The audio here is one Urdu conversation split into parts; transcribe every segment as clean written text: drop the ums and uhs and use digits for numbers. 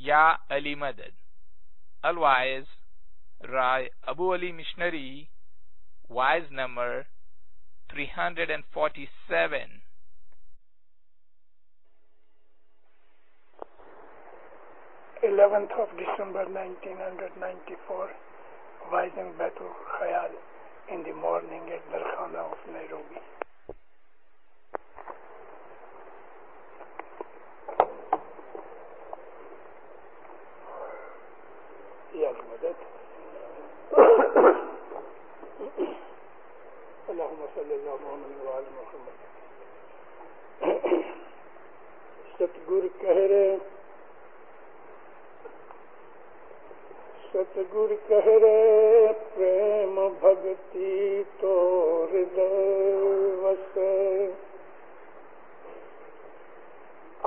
یا علی مدد. الوائز رائے ابو علی missionary, wise number 347. December 1994, Rising Baitul Khayal in the morning at Darkhana of Nairobi. Ya Madad. Allahumma salli ala Muhammad wa ala Muhammad. Satgur keh rahe ستگر کہہ رے پریم بھگتی تو ہردے وسے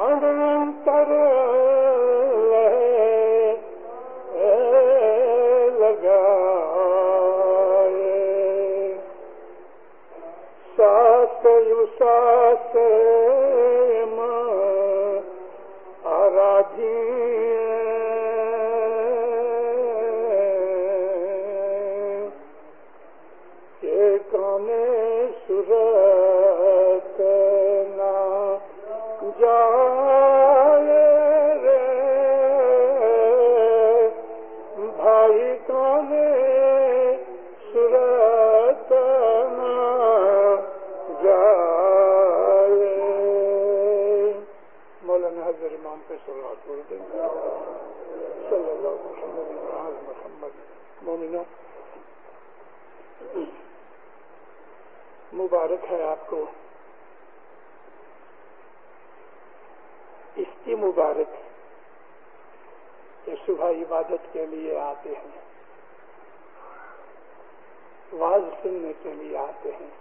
انتر لگائے ساس ساس آرادھی مبارک ہے آپ کو اس کی مبارک کہ صبح عبادت کے لیے آتے ہیں, واز سننے کے لیے آتے ہیں.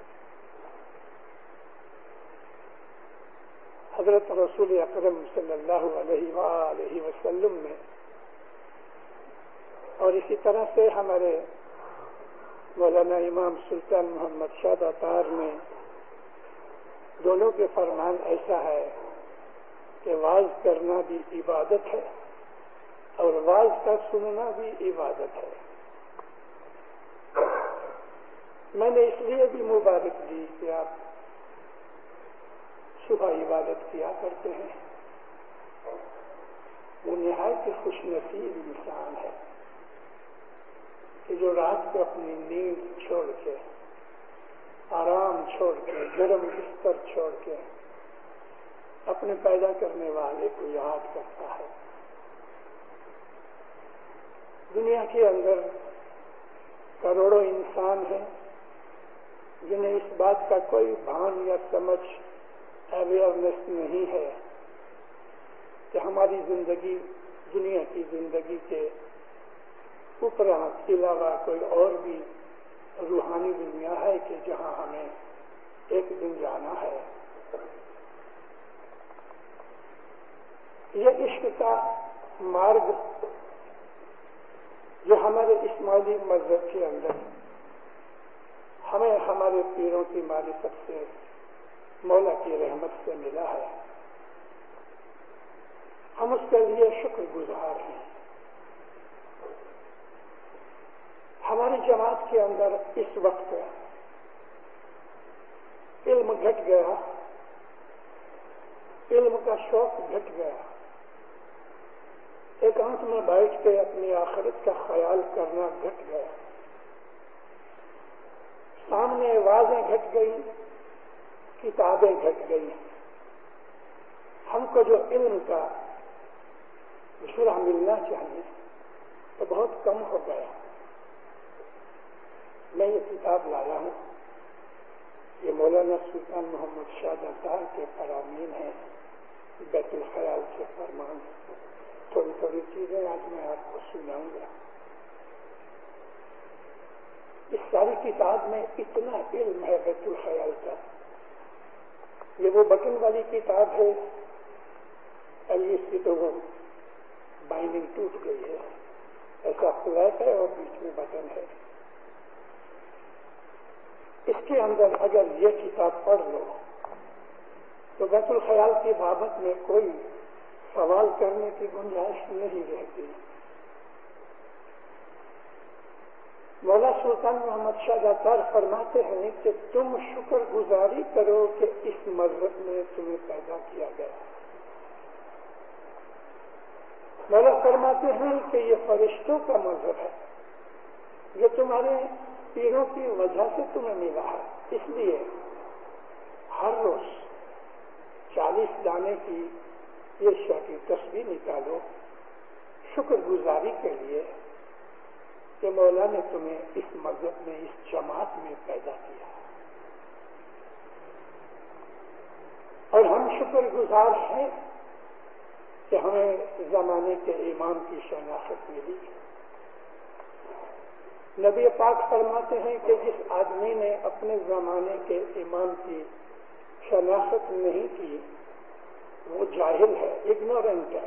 حضرت رسول اکرم صلی اللہ علیہ وآلہ وسلم نے اور اسی طرح سے ہمارے مولانا امام سلطان محمد شاد اطہر میں دونوں کے فرمان ایسا ہے کہ واز کرنا بھی عبادت ہے اور واز کا سننا بھی عبادت ہے. میں نے اس لیے بھی مبارک دی کہ آپ صبح عبادت کیا کرتے ہیں. وہ نہایت خوش نصیب انسان ہے کہ جو رات کو اپنی نیند چھوڑ کے, آرام چھوڑ کے, گرم بستر چھوڑ کے اپنے پیدا کرنے والے کو یاد کرتا ہے. دنیا کے اندر کروڑوں انسان ہیں جنہیں اس بات کا کوئی بھان یا سمجھ اویئرنیس نہیں ہے کہ ہماری زندگی دنیا کی زندگی کے اوپر کے علاوہ کوئی اور بھی روحانی دنیا ہے کہ جہاں ہمیں ایک دن جانا ہے. یہ عشق کا مارگ جو ہمارے اسماعیلی مذہب کے اندر ہمیں ہمارے پیروں کی معرفت سے, مولا کی رحمت سے ملا ہے, ہم اس کے لیے شکر گزار ہیں. ہماری جماعت کے اندر اس وقت علم گھٹ گیا, علم کا شوق گھٹ گیا. ایکانت میں بیٹھ کے اپنی آخرت کا خیال کرنا گھٹ گیا. سامنے آوازیں گھٹ گئی, کتابیں گھٹ گئی. ہم کو جو علم کا جھولا ملنا چاہیے تو بہت کم ہو گیا. میں یہ کتاب لایا ہوں, یہ مولانا سلطان محمد شاد اطہر کے فرامین ہیں, بیت الخیال کے فرمان. تھوڑی تھوڑی چیزیں آج میں آپ کو سناؤں گا. اس ساری کتاب میں اتنا علم ہے بیت الخیال کا. یہ وہ بٹن والی کتاب ہے, اس کی تو وہ بائنڈنگ ٹوٹ گئی ہے, ایسا فلیٹ ہے اور بیچ میں بٹن ہے. اس کے اندر اگر یہ کتاب پڑھ لو تو بیت الخیال کی بابت میں کوئی سوال کرنے کی گنجائش نہیں رہتی. مولا سلطان محمد شاہ داتار فرماتے ہیں کہ تم شکر گزاری کرو کہ اس مذہب میں تمہیں پیدا کیا گیا. مولا فرماتے ہیں کہ یہ فرشتوں کا مذہب ہے جو تمہارے پیروں کی وجہ سے تمہیں ملا ہے. اس لیے ہر روز 40 دانے کی یہ شاہ کی تسبیح نکالو شکر گزاری کے لیے کہ مولا نے تمہیں اس مذہب میں اس جماعت میں پیدا کیا. اور ہم شکر گزار ہیں کہ ہمیں زمانے کے امام کی شناخت ملی. نبی پاک فرماتے ہیں کہ جس آدمی نے اپنے زمانے کے امام کی شناخت نہیں کی وہ جاہل ہے, اگنورنٹ ہے,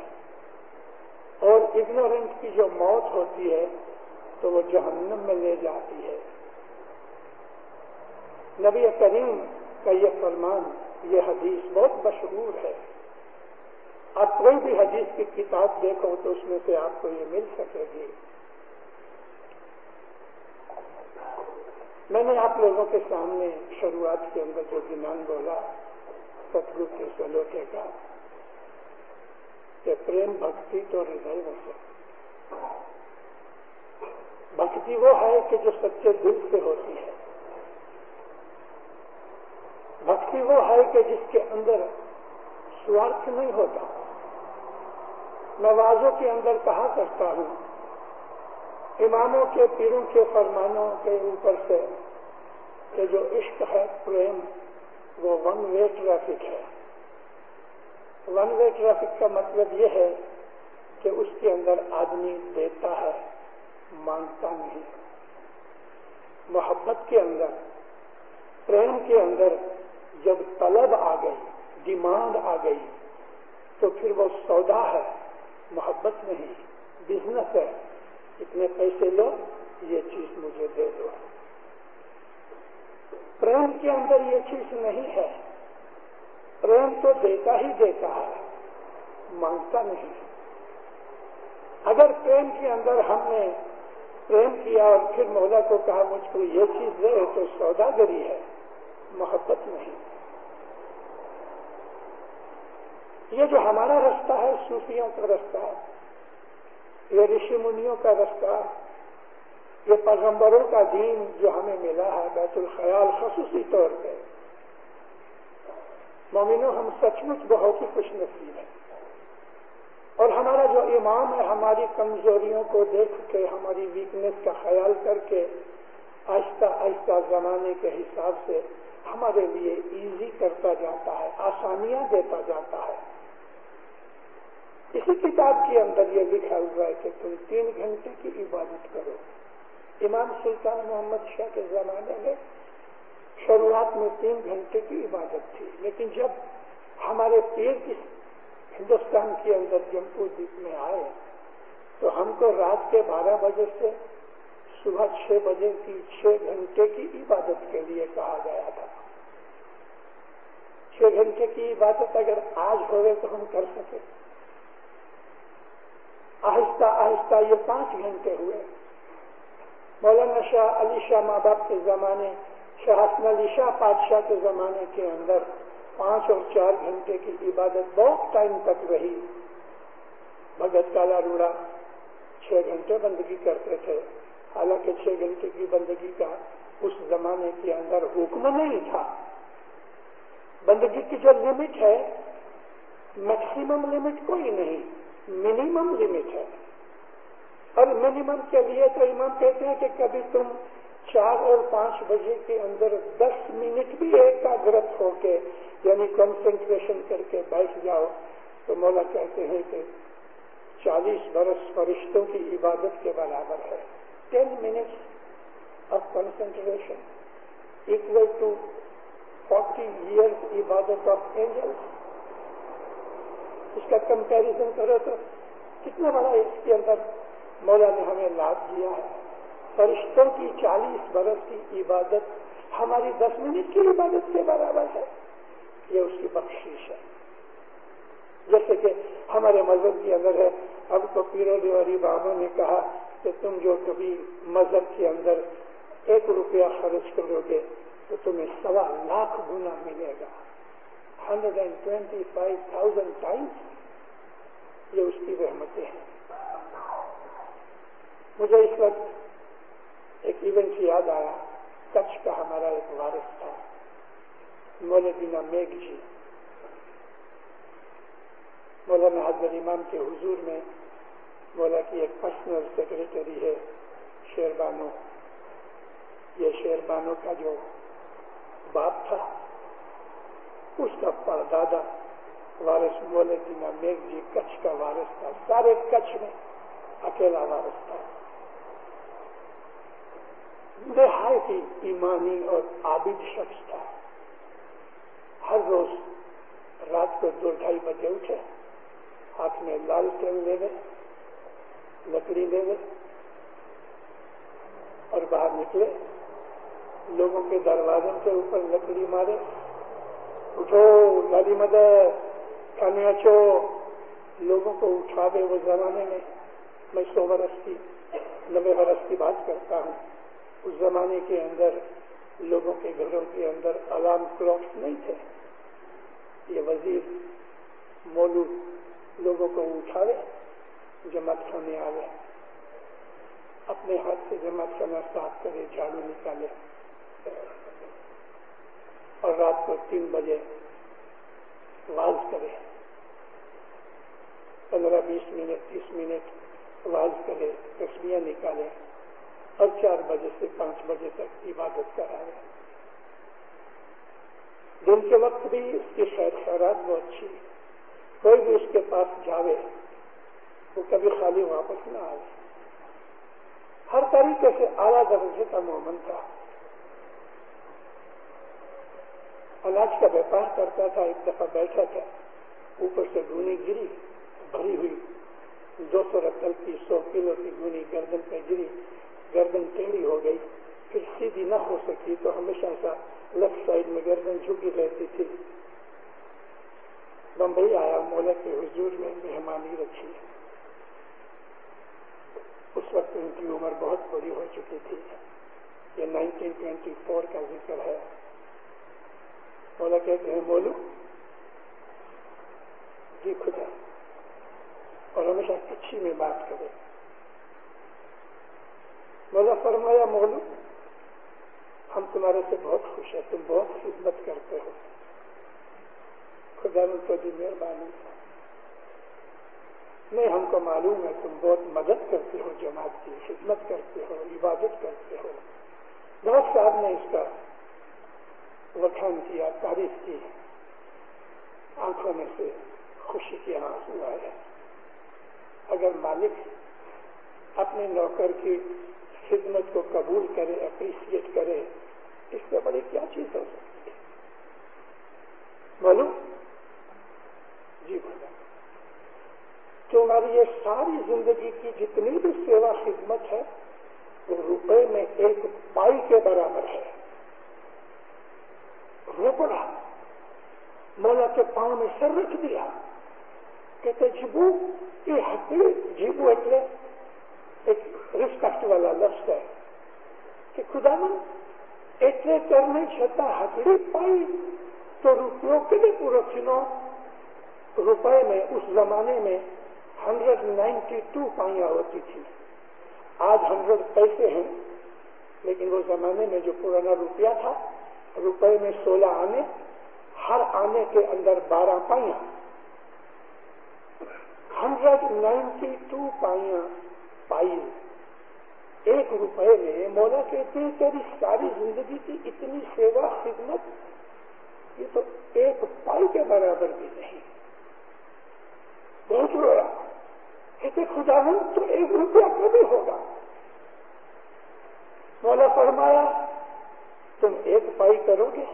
اور اگنورنٹ کی جو موت ہوتی ہے تو وہ جہنم میں لے جاتی ہے. نبی کریم کا یہ فرمان, یہ حدیث بہت مشہور ہے. آپ کوئی بھی حدیث کی کتاب دیکھو تو اس میں سے آپ کو یہ مل سکے گی. میں نے آپ لوگوں کے سامنے شروعات کے اندر جو گنان بولا ستگرو کے سلوکے کا کہ پریم بھکتی تو ہردے سے. بھکتی وہ ہے کہ جو سچے دل سے ہوتی ہے. بھکتی وہ ہے کہ جس کے اندر سوارتھ نہیں ہوتا. میں واضح کے اندر کہا کرتا ہوں اماموں کے پیروں کے فرمانوں کے اوپر سے کہ جو عشق ہے پریم وہ ون وے ٹریفک ہے. ون وے ٹریفک کا مطلب یہ ہے کہ اس کے اندر آدمی دیتا ہے مانگتا نہیں. محبت کے اندر پریم کے اندر جب طلب آ گئی, ڈیمانڈ آ گئی تو پھر وہ سودا ہے, محبت نہیں, بزنس ہے. اتنے پیسے لو, یہ چیز مجھے دے دو. پریم کے اندر یہ چیز نہیں ہے. پریم تو دیتا ہی دیتا ہے, مانگتا نہیں. اگر پریم کے اندر ہم نے پریم کیا اور پھر مولا کو کہا مجھ کو یہ چیز دے تو سوداگری ہے, محبت نہیں. یہ جو ہمارا رستہ ہے صوفیوں کا رستہ, یہ رشی منیوں کا رستہ, یہ پیغمبروں کا دین جو ہمیں ملا ہے بیت الخیال خصوصی طور پہ, مومنوں ہم سچ مچ بہت ہی خوش نصیب ہیں. اور ہمارا جو امام ہے ہماری کمزوریوں کو دیکھ کے, ہماری ویکنس کا خیال کر کے آہستہ آہستہ زمانے کے حساب سے ہمارے لیے ایزی کرتا جاتا ہے, آسانیاں دیتا جاتا ہے. اسی کتاب کے اندر یہ لکھا ہوا ہے کہ تم 3 گھنٹے کی عبادت کرو. امام سلطان محمد شاہ کے زمانے میں شروعات میں 3 گھنٹے کی عبادت تھی, لیکن جب ہمارے پیر اس ہندوستان کے اندر جمپو دیپ میں آئے تو ہم کو رات کے 12 بجے سے صبح 6 بجے کی 6 گھنٹے کی عبادت کے لیے کہا گیا تھا. 6 گھنٹے کی عبادت اگر آج ہوئے تو ہم کر سکیں. آہستہ آہستہ یہ 5 گھنٹے ہوئے. مولانا شاہ علی شاہ ماں باپ کے زمانے, شاہ حسن علی شاہ بادشاہ کے زمانے کے اندر 5 اور 4 گھنٹے کی عبادت بہت ٹائم تک رہی. بھگت کالا روڑا 6 گھنٹے بندگی کرتے تھے, حالانکہ 6 گھنٹے کی بندگی کا اس زمانے کے اندر حکم نہیں تھا. بندگی کی جو لمٹ ہے میکسیمم لمٹ کوئی نہیں, منیمم لمٹ ہے. اور منیمم کے لیے تو امام کہتے ہیں کہ کبھی تم 4 اور 5 بجے کے اندر 10 منٹ بھی ایکاگرت ہو کے یعنی کنسنٹریشن کر کے بیٹھ جاؤ تو مولا کہتے ہیں کہ 40 برس فرشتوں کی عبادت کے برابر ہے. 10 minutes of concentration equal to 40 years عبادت آف اینجلس. اس کا کمپیریزن کرو تو کتنا بڑا اس کے اندر مولا نے ہمیں لابھ دیا ہے. فرشتوں کی 40 برس کی عبادت ہماری 10 منٹ کی عبادت کے برابر ہے. یہ اس کی بخشش ہے. جیسے کہ ہمارے مذہب کے اندر ہے. اب تو پیرو دیواری بابا نے کہا کہ تم جو کبھی مذہب کے اندر 1 روپیہ خرچ کرو گے تو تمہیں 1.25 لاکھ گنا ملے گا. 125,000 ٹائمس. یہ اس کی رحمتیں ہیں. مجھے اس وقت ایک ایونٹ یاد آیا. کچھ کا ہمارا ایک وارث تھا مولانا میگھ جی. مولانا حضرت امام کے حضور میں مولا کی ایک پرسنل سیکریٹری ہے شیربانو. یہ شیربانو کا جو باپ تھا اس کا پردادا وارث مولانا میگھ جی کچھ کا وارث تھا. سارے کچھ میں اکیلا وارث تھا. نہایت ہی ایمانی اور عابد شخص تھا. ہر روز رات کو 2-2:30 بجے اٹھے, ہاتھ میں لالٹین لے گئے, لکڑی لے گئے اور باہر نکلے. لوگوں کے دروازوں کے اوپر لکڑی مارے, اٹھو لالی مدد کھانے اچھو, لوگوں کو اٹھاوے. وہ زمانے میں 100 برس کی 90 برس کی بات کرتا ہوں. اس زمانے کے اندر لوگوں کے گھروں کے اندر الارم کلاکس نہیں تھے. یہ وزیر مولو لوگوں کو اٹھاوے, جماعت خانے آوے, اپنے ہاتھ سے جماعت خانہ صاف کرے, جھاڑو نکالے اور رات کو 3 بجے واز کرے. 15-20 منٹ 30 منٹ واز کرے, تسبیحیں نکالے اور 4 بجے سے 5 بجے تک عبادت کرائے. دن کے وقت بھی اس کی خیرات بہت اچھی. کوئی بھی اس کے پاس جاوے وہ کبھی خالی واپس نہ آئے. ہر طریقے سے اعلیٰ درجے کا مومن تھا. اناج کا بیپار کرتا تھا. ایک دفعہ بیٹھا تھا, اوپر سے گونی گری بھری ہوئی 200 رتل کی 100 کلو کی گونی گردن پہ گری. گردن ٹیڑھی ہو گئی, پھر سیدھی نہ ہو سکی تو ہمیشہ ایسا لیفٹ سائڈ میں گردن جھکی رہتی تھی. بمبئی آیا, مولا کے حضور میں مہمانی رکھی. اس وقت ان کی عمر بہت بڑی ہو چکی تھی. یہ 1924 کا ذکر ہے. مولا کہتے ہیں مولو جی خدا, اور ہمیشہ کچھی میں بات کرے. مولا فرمایا مولو ہم تمہارے سے بہت خوش ہیں, تم بہت خدمت کرتے ہو. خدا ان کو دی مہربانی. نہیں, ہم کو معلوم ہے تم بہت مدد کرتے ہو, جماعت کی خدمت کرتے ہو, عبادت کرتے ہو. بہت صاحب نے اس کا وکھان کیا, تعریف کی. آنکھوں میں سے خوشی کے آنسو آئے. اگر مالک اپنے نوکر کی خدمت کو قبول کرے, اپریشیٹ کرے, اس سے بڑی کیا چیز ہو سکتی ہے. معلوم جی بھائی, تمہاری یہ ساری زندگی کی جتنی بھی سیوا خدمت ہے وہ روپے میں 1 پائی کے برابر ہے. روپڑا مولا کے پاؤں میں سر رکھ دیا. کہتے جیبو, یہ ہاتھی جیبو ایٹلے ایک ریسپیکٹ والا لفظ ہے کہ خدا من ایٹلے کرنے چھتا ہاتھی پائی تو روپیوں کے لیے پورا چنو. روپے میں اس زمانے میں 192 پائیاں ہوتی تھی. آج 100 پیسے ہیں, لیکن وہ زمانے میں جو پرانا روپیہ تھا, روپے میں 16 آنے, ہر آنے کے اندر 12 پائیاں. 192 پائیاں پائی 1 روپے میں. مولا کہتے ہیں تیری ساری زندگی کی اتنی سیوا خدمت, یہ تو 1 پائی کے برابر بھی نہیں. بہت رویا. کہتے خدا تو 1 روپیہ کبھی ہوگا. مولا فرمایا تم 1 پائی کرو گے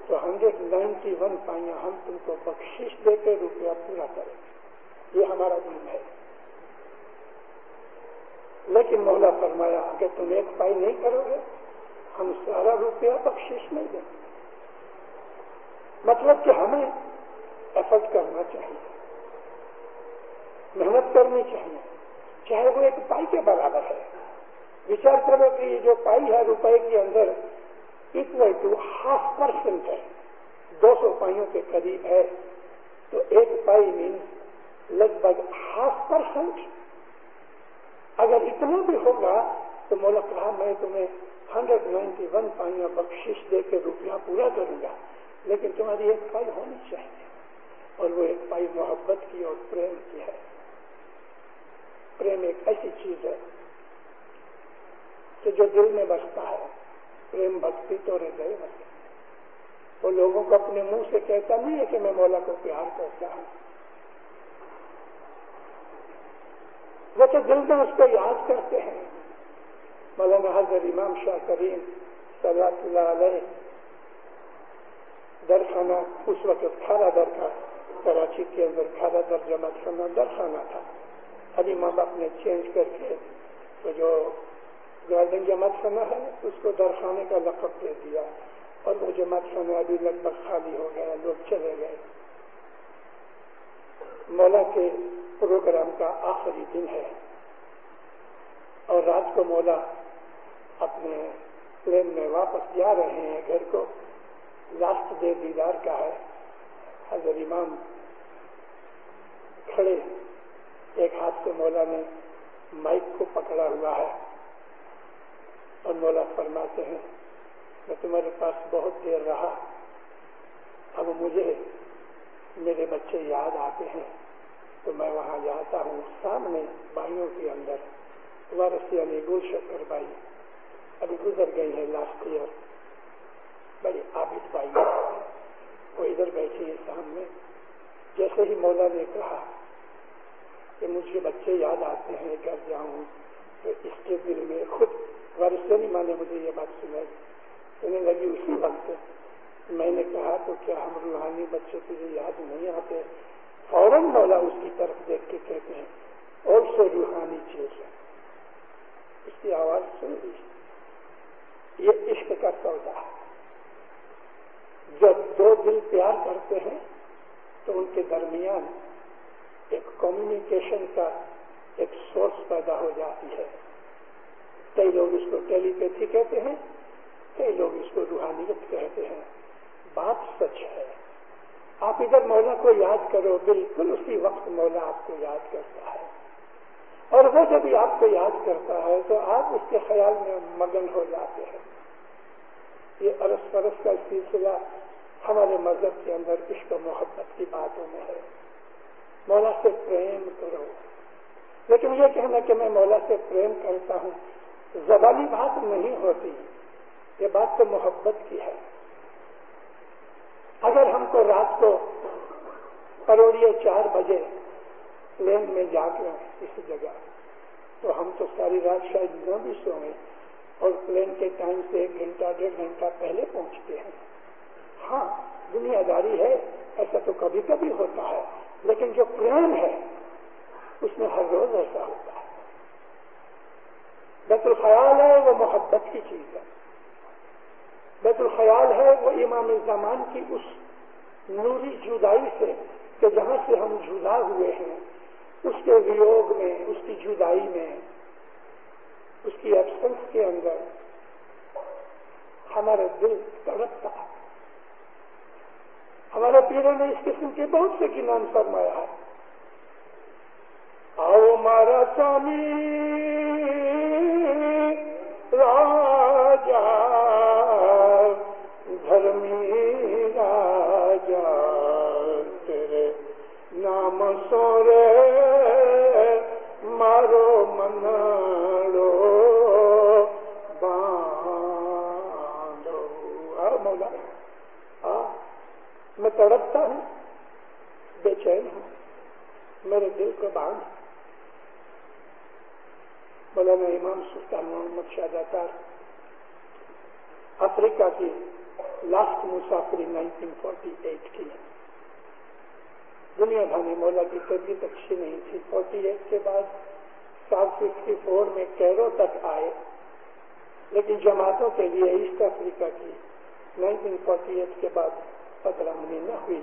تو 191 پائیاں ہم تم کو بخشش دے کے روپیہ پورا کریں گے. یہ ہمارا دین ہے. لیکن مولا فرمایا اگر تم 1 پائی نہیں کرو گے ہم سارا روپیہ بخشش نہیں دیں گے. مطلب کہ ہمیں ایفرٹ کرنا چاہیے، محنت کرنی چاہیے، چاہے وہ ایک پائی کے برابر ہے. وچار کرو کہ یہ جو پائی ہے روپے کے اندر اکول ٹو 0.5% ہے، 200 پائیوں کے قریب ہے، تو ایک پائی مینس لگ بھگ 0.5%. اگر اتنا بھی ہوگا تو مولا کہا میں تمہیں 191 پائیاں بخشش دے کے روپیہ پورا کروں گا، لیکن تمہاری ایک پائی ہونی چاہیے، اور وہ ایک پائی محبت کی اور پریم کی ہے. پریم ایک ایسی چیز ہے کہ جو دل میں بستا ہے. پریم بھکتی تو ہردے بستی. وہ لوگوں کو اپنے منہ سے کہتا نہیں ہے کہ میں مولا کو پیار کرتا ہوں، وہ تو دل میں اس کو یاد کرتے ہیں. مولانا حضرت امام شاہ کریم صلوات اللہ علیہ درخانہ، اس وقت کھارا در کا، کراچی کے اندر کھارا در جماعت خانہ درخانہ تھا. ابھی ماں باپ نے چینج کر کے تو جو گارڈن جماعت خانہ ہے اس کو درخانے کا لقب دے دیا، اور وہ جماعت خانہ ابھی لگ بھگ خالی ہو گیا، لوگ چلے گئے. مولا کے پروگرام کا آخری دن ہے اور رات کو مولا اپنے پلین میں واپس جا رہے ہیں گھر کو. لاسٹ ڈے دیدار کا ہے. حضرت امام کھڑے، ایک ہاتھ سے مولا نے مائک کو پکڑا ہوا ہے، اور مولا فرماتے ہیں میں تمہارے پاس بہت دیر رہا، اب مجھے میرے بچے یاد آتے ہیں تو میں وہاں جاتا ہوں. سامنے بھائیوں کے اندر وارثی علی گل شکر بائی ابھی گزر گئی ہے لاسٹ ایئر، بڑی عابد بائی، وہ ادھر بیٹھی ہے سامنے. جیسے ہی مولا نے کہا کہ مجھے بچے یاد آتے ہیں گھر جاؤں، تو اس کے دل میں خود وارثی علی ماں نے مجھے یہ بات سنائی، سننے لگی. اسی وقت میں نے کہا تو کیا ہم روحانی بچے تجھے یاد نہیں آتے؟ فوراً مولا اس کی طرف دیکھ کے کہتے ہیں آلسو روحانی چیز ہے. اس کی آواز سن لی. یہ عشق کا سودا ہے. جب دو دل پیار کرتے ہیں تو ان کے درمیان ایک کمیونیکیشن کا ایک سورس پیدا ہو جاتی ہے. کئی لوگ اس کو ٹیلی پیتھی کہتے ہیں، کئی لوگ اس کو روحانیت کہتے ہیں. بات سچ ہے. آپ ادھر مولا کو یاد کرو، بالکل اسی وقت مولا آپ کو یاد کرتا ہے، اور وہ جب بھی آپ کو یاد کرتا ہے تو آپ اس کے خیال میں مگن ہو جاتے ہیں. یہ ارس پرس کا سلسلہ ہمارے مذہب کے اندر عشق و محبت کی باتوں میں ہے. مولا سے پریم کرو، لیکن یہ کہنا کہ میں مولا سے پریم کرتا ہوں زبانی بات نہیں ہوتی، یہ بات تو محبت کی ہے. اگر ہم کو رات کو پروڑیے 4 بجے پلین میں جا کے اس جگہ، تو ہم تو ساری رات شاید نہ بھی سوئیں، اور پلین کے ٹائم سے 1 گھنٹہ 1.5 گھنٹہ پہلے پہنچتے ہیں. ہاں دنیا داری ہے، ایسا تو کبھی کبھی ہوتا ہے، لیکن جو پریم ہے اس میں ہر روز ایسا ہوتا ہے. بیت الخیال ہے وہ محبت کی چیز ہے. بیت الخیال ہے وہ امام زمان کی اس نوری جدائی سے کہ جہاں سے ہم جدا ہوئے ہیں، اس کے ویوگ میں، اس کی جدائی میں، اس کی ایبسنس کے اندر ہمارا دل تڑپتا ہے. ہمارے پیروں نے اس قسم کے بہت سے گنان فرمایا ہے. آؤ مارا سامی راجا دھرمی راجا تیرے نام سورے مارو منارو باندھو. آؤ مولا، میں تڑپتا ہوں، بے چین ہوں، میرے دل کو باندھ. مولانا امام سلطان محمد شاہ داتار افریقہ کی لاسٹ مسافری 1948 کی. دنیا بھانی مولا کی طبیعت اچھی نہیں تھی. 48 کے بعد سال 64 میں کیرو تک آئے، لیکن جماعتوں کے لیے ایسٹ افریقہ کی 1948 کے بعد 15 مہینہ ہوئی.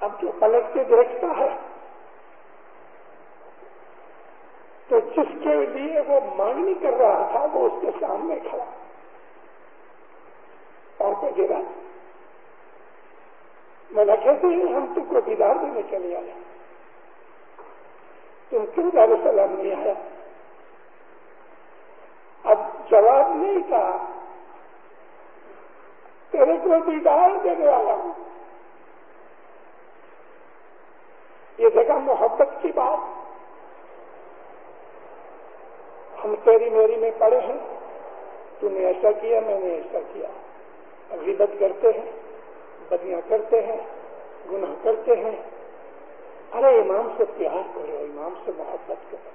اب جو پلٹ کے دیکھتا ہے تو جس کے لیے وہ مانگنی کر رہا تھا وہ اس کے سامنے کھڑا اور پہ گرا. مولا کہتے ہیں ہم تم کو دیدار دینے چلے آئے, تم کیوں دار السلام نہیں آیا؟ اب جواب نہیں تھا, تیرے کو دیدار دینے والا ہوں. یہ دیکھا محبت کی بات. ہم تیری میری میں پڑے ہیں, تو نے ایسا کیا میں نے ایسا کیا, غیبت کرتے ہیں, بدیاں کرتے ہیں, گناہ کرتے ہیں. ارے امام سے پیار کرو, امام سے محبت کرو.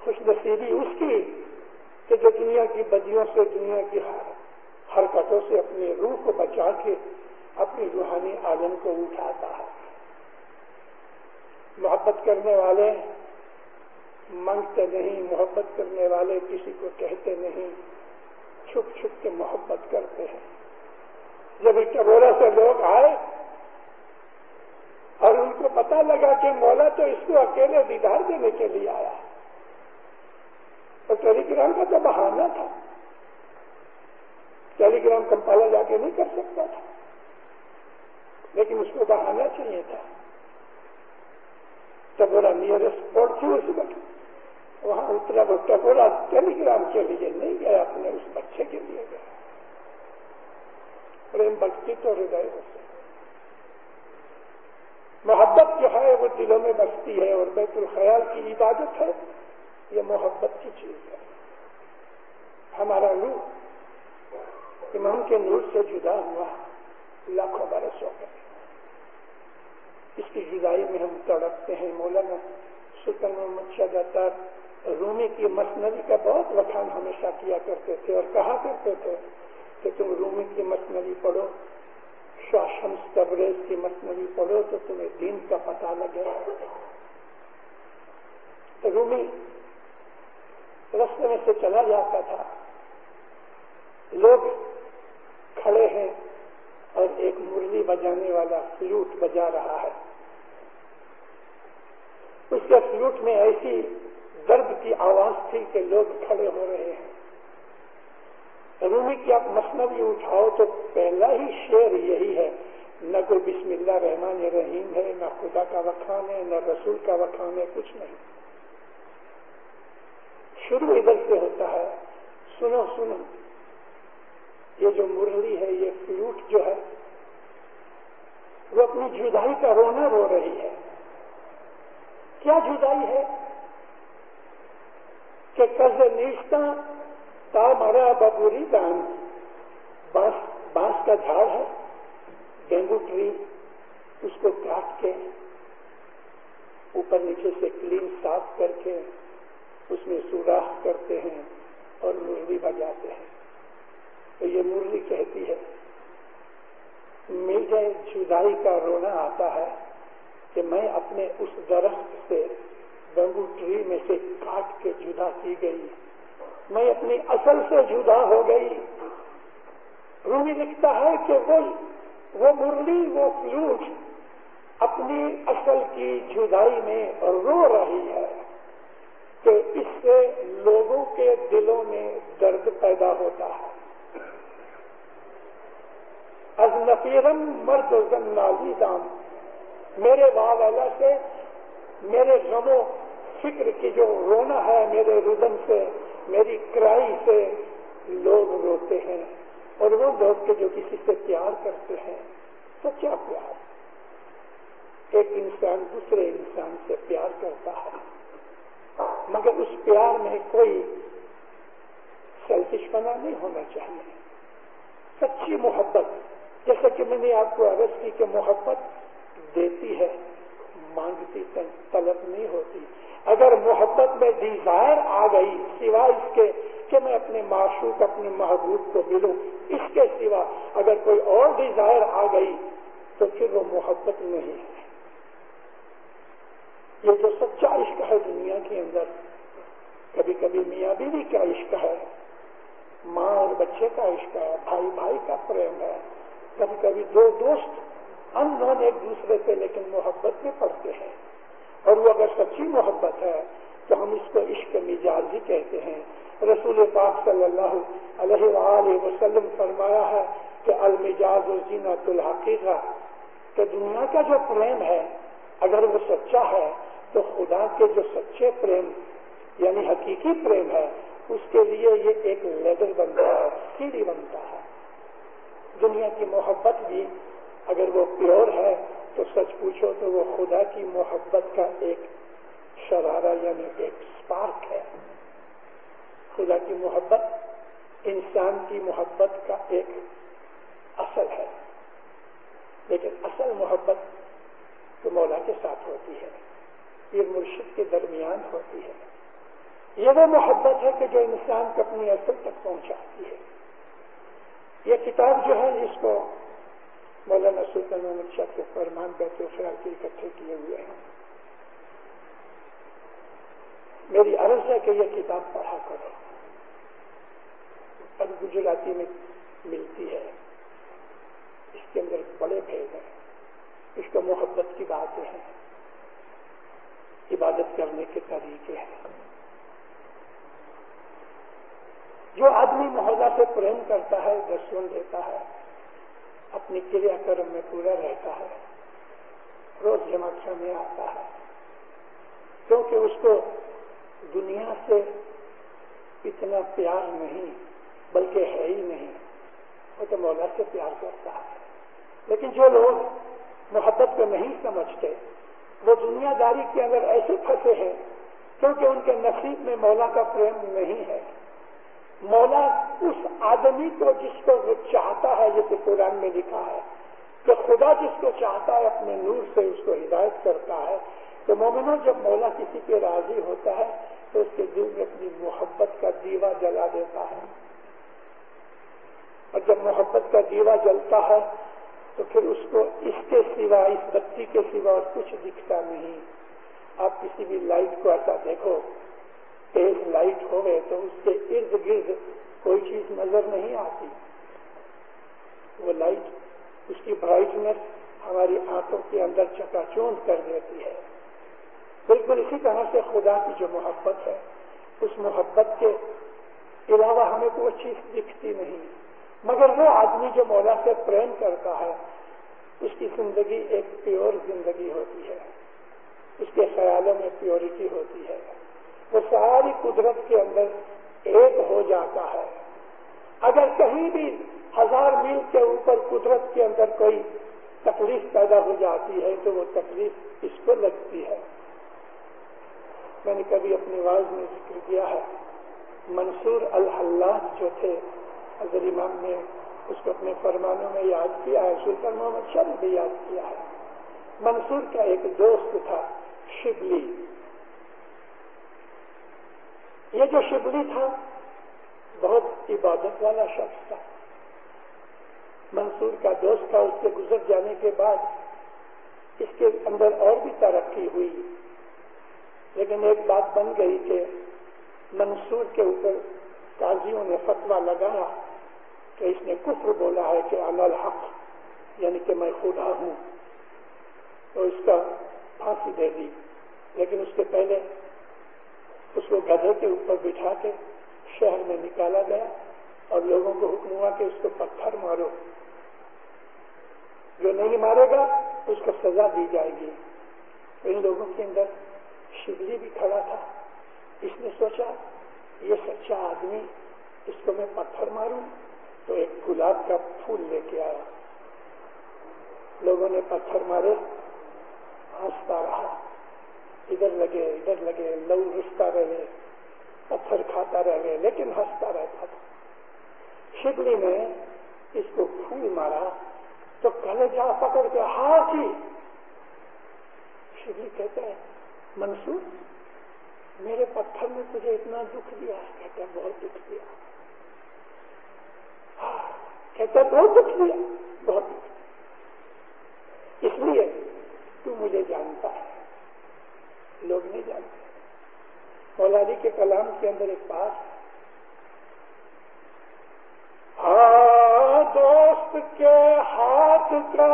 خوش نصیبی اس کی کہ جو دنیا کی بدیوں سے, دنیا کی حرکتوں سے اپنی روح کو بچا کے اپنی روحانی عالم کو اٹھاتا ہے. محبت کرنے والے مانگتے نہیں, محبت کرنے والے کسی کو کہتے نہیں, چھپ چھپ کے محبت کرتے ہیں. جب ٹگورا سے لوگ آئے اور ان کو پتا لگا کہ مولا تو اس کو اکیلے دیدار دینے کے لیے آیا, اور ٹیلی گرام کا تو بہانہ تھا, ٹیلی گرام کمپالا جا کے نہیں کر سکتا تھا, لیکن اس کو بہانہ چاہیے تھا. ٹگورا نیئرسٹ پورٹ تھی اس وقت, وہاں اترا. وہ ٹگورا ٹیلی گرام کے لیے نہیں گیا, اپنے اس بچے کے لیے گیا. پریم بھکتی تو ہردے سے محبت جو ہے وہ دلوں میں بستی ہے, اور بیت الخیال کی عبادت ہے, یہ محبت کی چیز ہے. ہمارا روح امام کے نور سے جدا ہوا لاکھوں برس ہو گئے. اس کی جدائی میں ہم تڑپتے ہیں. مولانا سلطان محمد شاہ دتار رومی کی مثنوی کا بہت وکھان ہمیشہ کیا کرتے تھے, اور کہا کرتے تھے کہ تم رومی کی مثنوی پڑھو, شاہ شمس تبریز کی مثنوی پڑھو تو تمہیں دین کا پتہ لگے. رومی رستے میں سے چلا جاتا تھا, لوگ کھڑے ہیں اور ایک مرلی بجانے والا فلوٹ بجا رہا ہے. اس کے فلوٹ میں ایسی درد کی آواز تھی کہ لوگ کھڑے ہو رہے ہیں. رومی کی آپ مثنوی اٹھاؤ تو پہلا ہی شعر یہی ہے, نہ کوئی بسم اللہ الرحمن الرحیم ہے, نہ خدا کا وکھان ہے, نہ رسول کا وکھان ہے, کچھ نہیں. شروع ادھر سے ہوتا ہے, سنو سنو یہ جو مرلی ہے, یہ فلوٹ جو ہے وہ اپنی جدائی کا رونا رو رہی ہے. کیا جدائی ہے کہ قرض نیشتہ تا مرا ببوری دان, بانس کا جھاڑ ہے, بیمبو ٹری, اس کو کاٹ کے اوپر نیچے سے کلین صاف کر کے اس میں سوراخ کرتے ہیں اور مرلی بجاتے ہیں. تو یہ مرلی کہتی ہے مجھے جدائی کا رونا آتا ہے کہ میں اپنے اس درخت سے, بیمبو ٹری میں سے کاٹ کے جدا کی گئی, میں اپنی اصل سے جدا ہو گئی. رومی لکھتا ہے کہ وہ مرلی, وہ فلوٹ اپنی اصل کی جدائی میں رو رہی ہے کہ اس سے لوگوں کے دلوں میں درد پیدا ہوتا ہے. از نفیرم مرد و زن نالی دام, میرے والا سے, میرے غم و فکر کی جو رونا ہے, میرے ردن سے, میری کرائی سے لوگ روتے ہیں. اور وہ لوگ کے جو کسی سے پیار کرتے ہیں, سچا پیار, ایک انسان دوسرے انسان سے پیار کرتا ہے, مگر اس پیار میں کوئی سیلفش پنا نہیں ہونا چاہیے. سچی محبت, جیسا کہ میں نے آپ کو عرض کی کہ محبت دیتی ہے, مانگتی طلب نہیں ہوتی. اگر محبت میں ڈیزائر آ گئی سوائے اس کے کہ میں اپنے معشوق, اپنے محبوب کو ملوں, اس کے سوا اگر کوئی اور ڈیزائر آ گئی تو پھر وہ محبت نہیں ہے. یہ جو سچا عشق ہے دنیا کے اندر, کبھی کبھی میاں بیوی کا عشق ہے, ماں اور بچے کا عشق ہے, بھائی بھائی کا پریم ہے, کبھی کبھی دو دوست ان نون ایک دوسرے سے لیکن محبت میں پڑتے ہیں، اور وہ اگر سچی محبت ہے تو ہم اس کو عشق مجازی کہتے ہیں۔ رسول پاک صلی اللہ علیہ وآلہ وسلم فرمایا ہے کہ المجاز زینت الحقیقہ، کہ دنیا کا جو پریم ہے اگر وہ سچا ہے تو خدا کے جو سچے پریم یعنی حقیقی پریم ہے اس کے لیے یہ ایک لیڈر بنتا ہے، سیڑھی بنتا ہے۔ دنیا کی محبت بھی اگر وہ پیور ہے تو سچ پوچھو تو وہ خدا کی محبت کا ایک شرارہ یعنی ایک سپارک ہے۔ خدا کی محبت انسان کی محبت کا ایک اصل ہے، لیکن اصل محبت تو مولا کے ساتھ ہوتی ہے، پیر مرشد کے درمیان ہوتی ہے۔ یہ وہ محبت ہے کہ جو انسان کو اپنی اصل تک پہنچاتی ہے۔ یہ کتاب جو ہے اس کو مولانا سلطان محمد شاہ کے فرمان بیت الخیال کے اکٹھے کیے ہوئے ہیں۔ میری عرض ہے کہ یہ کتاب پڑھا کرو، اب گجراتی میں ملتی ہے، اس کے اندر بڑے بھید ہیں، اس کو محبت کی باتیں ہیں، عبادت کرنے کے طریقے ہیں۔ جو آدمی محلہ سے پریم کرتا ہے، دشمن دیتا ہے، اپنی کریا کرم میں پورا رہتا ہے، روز جمع خانے آتا ہے، کیونکہ اس کو دنیا سے اتنا پیار نہیں بلکہ ہے ہی نہیں، وہ تو مولا سے پیار کرتا ہے۔ لیکن جو لوگ محبت کو نہیں سمجھتے وہ دنیا داری کے اندر ایسے پھنسے ہیں کیونکہ ان کے نصیب میں مولا کا پریم نہیں ہے۔ مولا اس آدمی کو جس کو وہ چاہتا ہے، جیسے قرآن میں لکھا ہے کہ خدا جس کو چاہتا ہے اپنے نور سے اس کو ہدایت کرتا ہے۔ تو مومنوں جب مولا کسی پہ راضی ہوتا ہے تو اس کے دل میں اپنی محبت کا دیوا جلا دیتا ہے، اور جب محبت کا دیوا جلتا ہے تو پھر اس کو اس کے سوا، اس بتی کے سوا اور کچھ دکھتا نہیں۔ آپ کسی بھی لائٹ کو ایسا دیکھو، تیز لائٹ ہو گئے تو اس کے ارد گرد کوئی چیز نظر نہیں آتی، وہ لائٹ اس کی برائٹنیس ہماری آنکھوں کے اندر چکا چوند کر دیتی ہے۔ بالکل اسی طرح سے خدا کی جو محبت ہے، اس محبت کے علاوہ ہمیں کوئی چیز دکھتی نہیں، مگر وہ آدمی جو مولا سے پریم کرتا ہے اس کی زندگی ایک پیور زندگی ہوتی ہے، اس کے خیالوں میں پیورٹی ہوتی ہے، وہ ساری قدرت کے اندر ایک ہو جاتا ہے۔ اگر کہیں بھی 1000 میل کے اوپر قدرت کے اندر کوئی تکلیف پیدا ہو جاتی ہے تو وہ تکلیف اس کو لگتی ہے۔ میں نے کبھی اپنی واعظ میں ذکر کیا ہے، منصور الحلاج جو تھے، حضرت امام نے اس کو اپنے فرمانوں میں یاد کیا ہے، سلطان محمد شاہ نے بھی یاد کیا ہے۔ منصور کا ایک دوست تھا شبلی، یہ جو شبلی تھا بہت عبادت والا شخص تھا۔ منصور کا دوست تھا، اس کے گزر جانے کے بعد اس کے اندر اور بھی ترقی ہوئی، لیکن ایک بات بن گئی کہ منصور کے اوپر قاضیوں نے فتویٰ لگایا کہ اس نے کفر بولا ہے کہ انا الحق، یعنی کہ میں خدا ہوں، تو اس کا پھانسی دے دی۔ لیکن اس کے پہلے اس کو گدھے کے اوپر بٹھا کے شہر میں نکالا گیا اور لوگوں کو حکم ہوا کہ اس کو پتھر مارو، جو نہیں مارے گا اس کو سزا دی جائے گی۔ ان لوگوں کے اندر شبلی بھی کھڑا تھا، اس نے سوچا یہ سچا آدمی، اس کو میں پتھر ماروں، تو ایک گلاب کا پھول لے کے آیا، لوگوں نے پتھر مارے، ہنستا رہا، ادھر لگے لو رستا رہے، پتھر کھاتا رہے، لیکن ہنستا رہتا تھا۔ شبلی نے اس کو پھول مارا تو کلیجہ پکڑ کے ہاتھ ہی، شبلی کہتا ہے منصور میرے پتھر نے تجھے اتنا دکھ دیا؟ کہتا ہے بہت دکھ دیا۔ کہتا ہے بہت دکھ دیا، بہت دکھ، اس لیے تو مجھے جانتا ہے، لوگ نہیں جانتے۔ مولا علی کے کلام کے اندر ایک بات، ہاں دوست کے ہاتھ کا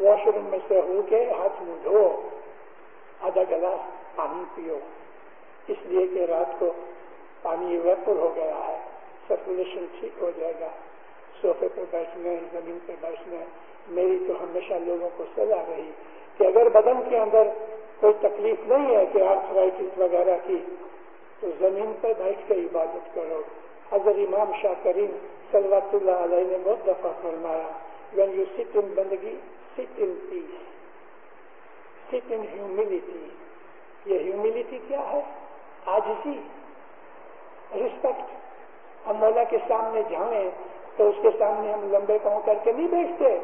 واش روم میں سے ہو کے ہاتھ منہ دھو، آدھا گلاس پانی پیو، اس لیے کہ رات کو پانی ایویپور ہو گیا ہے، سرکولیشن ٹھیک ہو جائے گا۔ صوفے پہ بیٹھنا ہے، زمین پہ بیٹھنا ہے۔ میری تو ہمیشہ لوگوں کو سزا رہی کہ اگر بدن کے اندر کوئی تکلیف نہیں ہے کہ آرتھرائٹس وغیرہ کی، تو زمین پہ بیٹھ کے عبادت کرو۔ حضرت امام شاہ کریم صلوات اللہ علیہ نے بہت دفعہ فرمایا، when you sit in بندگی sit in peace, sit in humility۔ یہ ہیوملٹی کیا ہے؟ عاجزی، رسپیکٹ۔ ہم مولا کے سامنے جائیں تو اس کے سامنے ہم لمبے پاؤں کر کے نہیں بیٹھتے،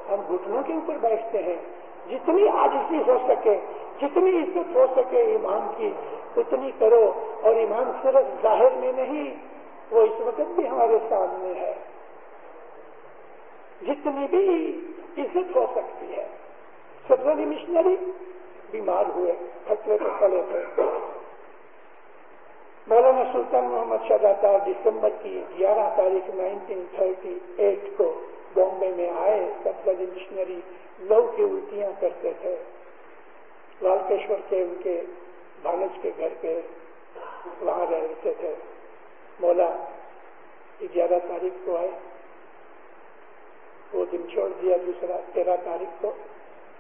ہم گھٹنوں کے اوپر بیٹھتے ہیں۔ جتنی عاجزی ہو سکے، جتنی عزت ہو سکے امام کی، اتنی کرو۔ اور امام صرف ظاہر میں نہیں، وہ اس وقت بھی ہمارے سامنے ہے، جتنی بھی عزت ہو سکتی ہے۔ سبز علی مشنری بیمار ہوئے، خطرے پہ پڑے تھے۔ مولانا سلطان محمد شاہ داتا دسمبر کی 11 تاریخ 1938 کو بامبے میں آئے۔ سبز علی مشنری لو کی الٹیاں کرتے تھے۔ لالکیشور کے ان کے بھانج کے گھر پہ وہاں رہتے تھے۔ مولا 11 تاریخ کو آئے، وہ دن چھوڑ دیا، دوسرا 13 تاریخ کو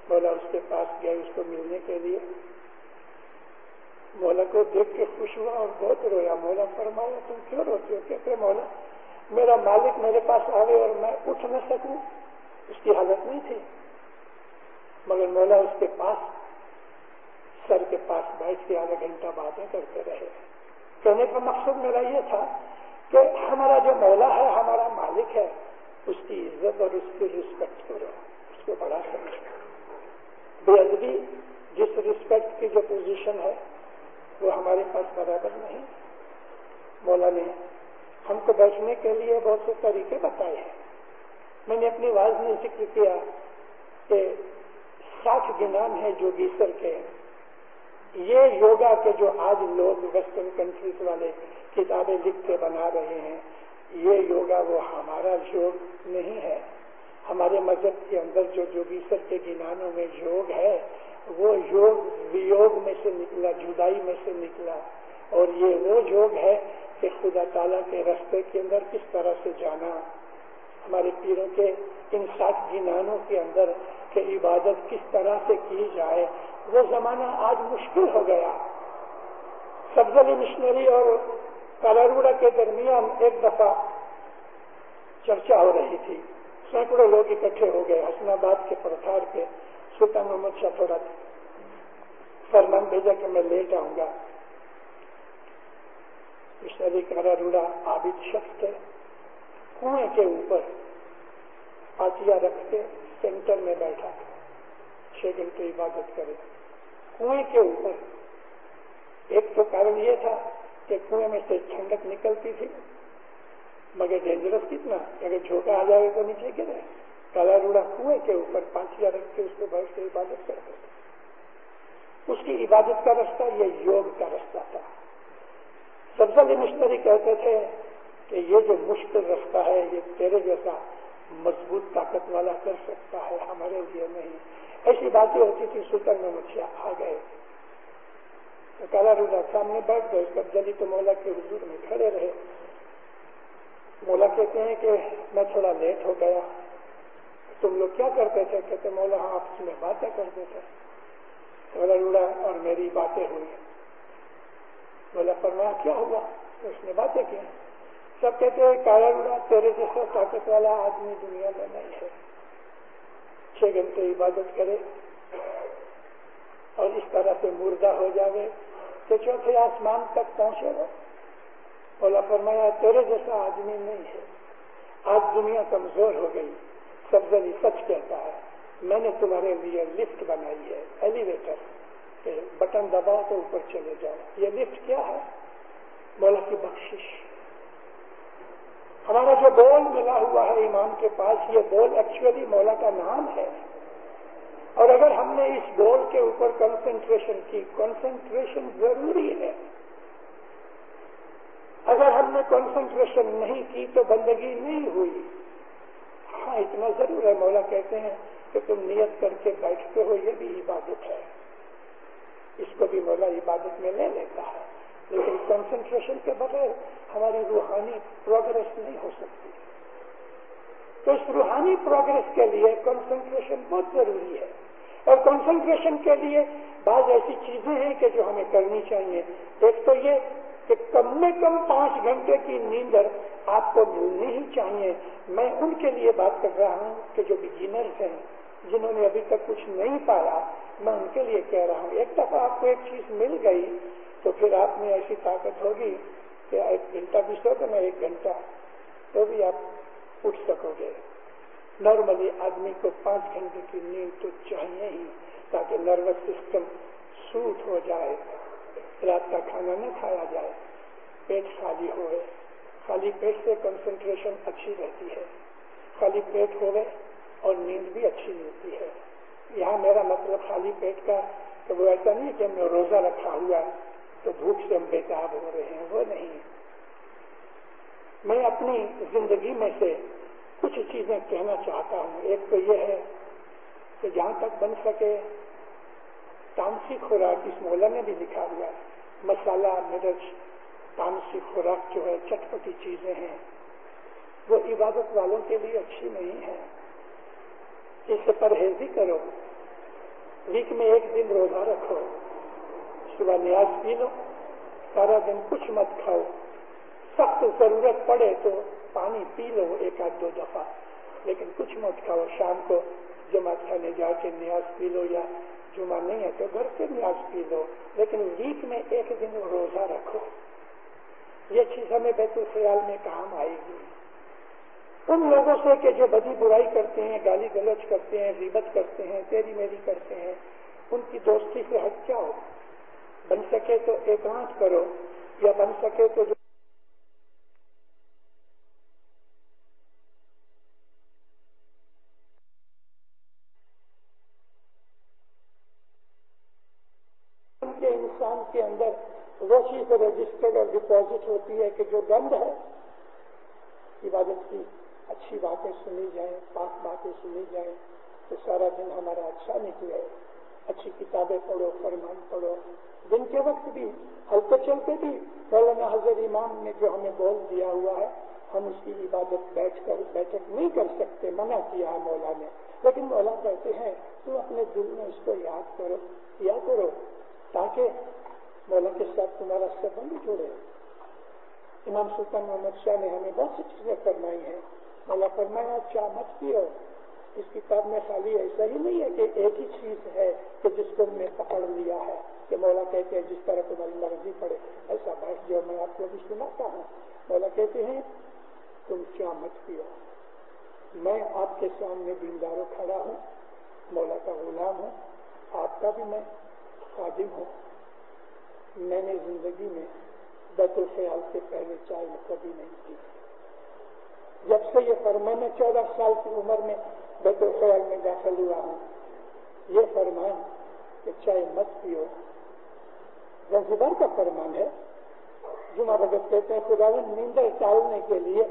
مولا اس کے پاس گئے اس کو ملنے کے لیے۔ مولا کو دیکھ کے خوش ہوا اور بہت رویا۔ مولا فرمایا تم کیوں روتے ہو؟ کہتے مولا میرا مالک میرے پاس آوے اور میں اٹھ نہ سکوں، اس کی حالت نہیں تھی، مگر مولا اس کے پاس سر کے پاس بیٹھ کے آدھا گھنٹہ باتیں کرتے رہے۔ کہنے کا مقصد میرا یہ تھا کہ ہمارا جو مولا ہے، ہمارا مالک ہے، اس کی عزت اور اس کی رسپیکٹ کرو، اس کو بڑا سمجھو۔ بے ادبی، جس رسپیکٹ کی جو پوزیشن ہے وہ ہمارے پاس برابر نہیں۔ مولا نے ہم کو بیٹھنے کے لیے بہت سے طریقے بتائے ہیں۔ میں نے اپنی واعظ میں ذکر کیا کہ 60 گنان ہیں جوگیسر کے۔ یہ یوگا کے جو آج لوگ ویسٹرن کنٹریز والے کتابیں لکھ کے بنا رہے ہیں، یہ یوگا وہ ہمارا یوگ نہیں ہے۔ ہمارے مذہب کے اندر جو جوگیسر کے گنانوں میں یوگ ہے، وہ یوگ ویوگ میں سے نکلا، جدائی میں سے نکلا، اور یہ وہ یوگ ہے کہ خدا تعالیٰ کے راستے کے اندر کس طرح سے جانا۔ ہمارے پیروں کے ان 60 گنانوں کے اندر کہ عبادت کس طرح سے کی جائے، وہ زمانہ آج مشکل ہو گیا۔ سبز علی مشنری اور کالاروڑا کے درمیان ایک دفعہ چرچا ہو رہی تھی، سینکڑوں لوگ اکٹھے ہو گئے حسن آباد کے پرتھار پہ۔ سلطان محمد شاہ تھوڑا فرمان بھیجا کہ میں لیٹ آؤں گا۔ مشنری کالاروڑا عابد شخص تھے، کنویں کے اوپر پاتیا رکھ کے سینٹر میں بیٹھا 6 گھنٹے عبادت کرے کنویں کے اوپر۔ ایک تو کارن یہ تھا کہ کنویں میں سے ٹھنڈک نکلتی تھی، مگر ڈینجرس کتنا، اگر جھوکا آ جائے تو نیچے گرے۔ کالاروڑا کنویں کے اوپر پانچیا رکھ کے اس کو بیٹھ کے عبادت کرتے تھے۔ اس کی عبادت کا رستہ یہ یوگ کا رستہ تھا۔ سبز علی مشنری کہتے تھے کہ یہ جو مشکل رستہ ہے یہ تیرے جیسا مضبوط طاقت والا کر سکتا ہے، ہمارے لیے نہیں۔ ایسی باتیں ہوتی تھی۔ سلطان محمد شاہ آ گئے تو کالاروڑا سامنے بیٹھ گئے، سبز علی تو مولا کے حضور میں کھڑے رہے۔ مولا کہتے ہیں کہ میں تھوڑا لیٹ ہو گیا، تم لوگ کیا کرتے تھے؟ کہتے مولا ہم آپس میں باتیں کرتے تھے۔ کالاروڑا اور میری باتیں ہوئی۔ مولا فرمایا کیا ہوا؟ تو اس نے باتیں کی۔ سب کہتے ہیں کالاروڑا تیرے جیسا طاقت والا آدمی دنیا میں نہیں ہے، 6 گھنٹے عبادت کرے اور اس طرح سے مردہ ہو جاوے کہ چوتھے آسمان تک پہنچے گا۔ مولا فرمایا تیرے جیسا آدمی نہیں ہے، آج دنیا کمزور ہو گئی۔ سبز علی سچ کہتا ہے، میں نے تمہارے لیے لفٹ بنائی ہے، ایلیویٹر، کہ بٹن دباؤ تو اوپر چلے جاؤ۔ یہ لفٹ کیا ہے؟ مولا کی بخشش۔ ہمارا جو بول ملا ہوا ہے امام کے پاس، یہ بول ایکچولی مولا کا نام ہے، اور اگر ہم نے اس بول کے اوپر کنسنٹریشن کی، کنسنٹریشن ضروری ہے۔ اگر ہم نے کنسنٹریشن نہیں کی تو بندگی نہیں ہوئی۔ ہاں اتنا ضرور ہے، مولا کہتے ہیں کہ تم نیت کر کے بیٹھتے ہو، یہ بھی عبادت ہے، اس کو بھی مولا عبادت میں لے لیتا ہے، لیکن کنسنٹریشن کے بغیر ہماری روحانی پروگرس نہیں ہو سکتی. تو اس روحانی پروگرس کے لیے کنسنٹریشن بہت ضروری ہے، اور کنسنٹریشن کے لیے بعض ایسی چیزیں ہیں کہ جو ہمیں کرنی چاہیے. ایک تو یہ کہ کم میں کم 5 گھنٹے کی نیند آپ کو ملنی ہی چاہیے. میں ان کے لیے بات کر رہا ہوں کہ جو بگینرز ہیں، جنہوں نے ابھی تک کچھ نہیں پایا، میں ان کے لیے کہہ رہا ہوں ایک دفعہ آپ کو ایک چیز مل گئی تو پھر آپ میں ایسی طاقت ہوگی کہ 1 گھنٹہ بھی سو تو میں 1 گھنٹہ تو بھی آپ اٹھ سکو گے. نارملی آدمی کو 5 گھنٹے کی نیند تو چاہیے ہی، تاکہ نروس سسٹم سوٹ ہو جائے، رات کا کھانا نہ کھایا جائے، پیٹ خالی ہوئے. خالی پیٹ سے کنسنٹریشن اچھی رہتی ہے، خالی پیٹ ہوئے اور نیند بھی اچھی ملتی ہے. یہاں میرا مطلب خالی پیٹ کا تو وہ ایسا نہیں کہ ہم نے روزہ رکھا ہوا تو بھوک سے ہم بےتاب ہو رہے ہیں، وہ نہیں. میں اپنی زندگی میں سے کچھ چیزیں کہنا چاہتا ہوں. ایک تو یہ ہے کہ جہاں تک بن سکے تامسی خوراک، اس مولا نے بھی لکھا ہوا ہے، مسالہ مرچ تامسی خوراک جو ہے، چٹپٹی چیزیں ہیں، وہ عبادت والوں کے لیے اچھی نہیں ہے. اس سے پرہیزی کرو. ویک میں 1 دن روزہ رکھو، صبح نیاز پی لو، سارا دن کچھ مت کھاؤ. سخت ضرورت پڑے تو پانی پی لو 1 آدھ 2 دفعہ، لیکن کچھ مت کھاؤ. شام کو جماعت خانے جا کے نیاز پی لو، یا جمعہ نہیں ہے تو گھر سے نیاز پی لو، لیکن ویک میں 1 دن روزہ رکھو. یہ چیز ہمیں بیت الخیال میں کام آئے گی. ان لوگوں سے کہ جو بدی برائی کرتے ہیں، گالی گلوچ کرتے ہیں، غیبت کرتے ہیں، تیری میری کرتے ہیں، ان کی دوستی سے ہٹ جاؤ. بن سکے تو ایکانت کرو، یا بن سکے تو جو ان کے انسان کے اندر وہ چیز رجسٹرڈ اور ڈپازٹ ہوتی ہے کہ جو بند ہے. عبادت کی اچھی باتیں سنی جائیں، پاک باتیں سنی جائیں تو سارا دن ہمارا اچھا نکلے. اچھی کتابیں پڑھو، فرمان پڑھو. دن کے وقت بھی ہلتے چلتے بھی مولانا حضرت امام نے جو ہمیں بول دیا ہوا ہے، ہم اس کی عبادت بیٹھک نہیں کر سکتے، منع کیا ہے مولا نے. لیکن مولا کہتے ہیں تم اپنے دل میں اس کو یاد کرو، کیا کرو، تاکہ مولا کے ساتھ تمہارا سبند جڑے. امام سلطان محمد شاہ نے ہمیں بہت سی چیزیں فرمائی ہیں. مولا فرمایا چاہ مت پیو. اس کتاب میں خالی ایسا ہی نہیں ہے کہ ایک ہی چیز ہے کہ جس کو میں پکڑ لیا ہے کہ مولا کہتے ہیں جس طرح تمہاری مرضی پڑے ایسا بیٹھ جاؤ. میں آپ کو بھی سناتا ہوں. مولا کہتے ہیں تم چاہ مت پیو. میں آپ کے سامنے دینداروں کھڑا ہوں، مولا کا غلام ہوں، آپ کا بھی میں خادم ہوں. میں نے زندگی میں بیت الخیال سے پہلے چائے کبھی نہیں پی. جب سے یہ فرمان 14 سال کی عمر میں بیت الخیال میں داخل ہوا ہوں، یہ فرمان کہ چائے مت پیو زنجبار کا فرمان ہے. جمعہ بھگت کہتے ہیں خدا نے نیندر ٹالنے کے لیے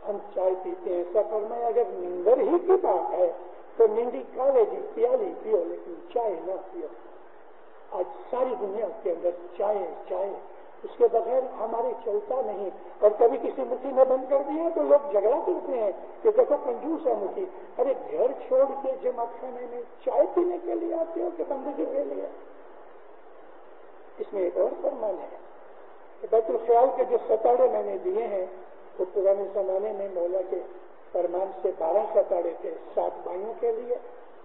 ہم چائے پیتے ہیں. ایسا فرمایا اگر نیندر ہی کی بات ہے تو نیندی کالے جی پیالی پیو، لیکن چائے نہ پیو. آج ساری دنیا کے اندر چائے چائے، اس کے بغیر ہمارے چلتا نہیں. اور کبھی کسی مٹھی میں بند کر دیا تو لوگ جھگڑا کرتے ہیں کہ دیکھو کنجوس ہے مٹھی. ارے گھر چھوڑ کے جماعت خانے میں چائے پینے کے لیے آتے ہو کہ بندگی کے لیے. اس میں ایک اور فرمان ہے کہ بیت الخیال کے جو ستاڑے میں نے دیے ہیں وہ پرانے زمانے میں مولا کے فرمان سے 12 ستاڑے تھے، 7 بھائیوں کے لیے،